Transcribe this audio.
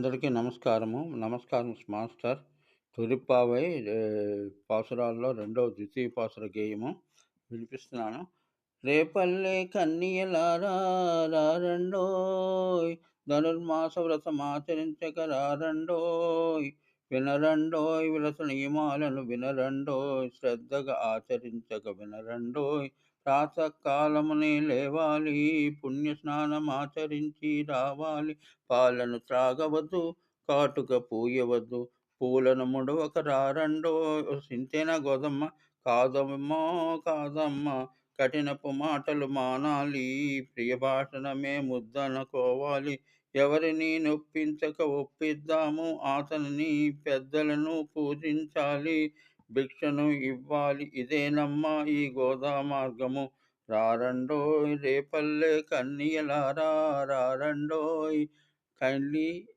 అందరికీ నమస్కారము. నమస్కారం మాస్టర్. తొలిపావై పాసురాల్లో రెండవ ద్వితీయ పాసుర గేయము వినిపిస్తున్నాను. రేపల్లె కన్నియలారా రారండోయ్, ధనుర్మాస వ్రతమాచరించక రారండోయ్, వినరండోయ్ విరస నియమాలను వినరండోయ్, శ్రద్ధగా ఆచరించక వినరండోయ్. ప్రాతకాలమునే లేవాలి, పుణ్య స్నానమాచరించి రావాలి, పాలను త్రాగవద్దు, కాటుక పూయవద్దు, పూలను ముడవక రారండోయ్. సింతేనా గోదమ్మ? కాదమ్మో కాదమ్మ, కఠినపు మాటలు మానాలి, ప్రియ భాషణమే ముద్దనుకోవాలి. ఎవరిని నొప్పించక ఒప్పిద్దాము, అతనిని పెద్దలను పూజించాలి, భిక్షను ఇవ్వాలి, ఇదేనమ్మా ఈ గోదా మార్గము. రారండోయ్ రేపల్లె కన్నియలారా రారండోయ్. కైండ్లీ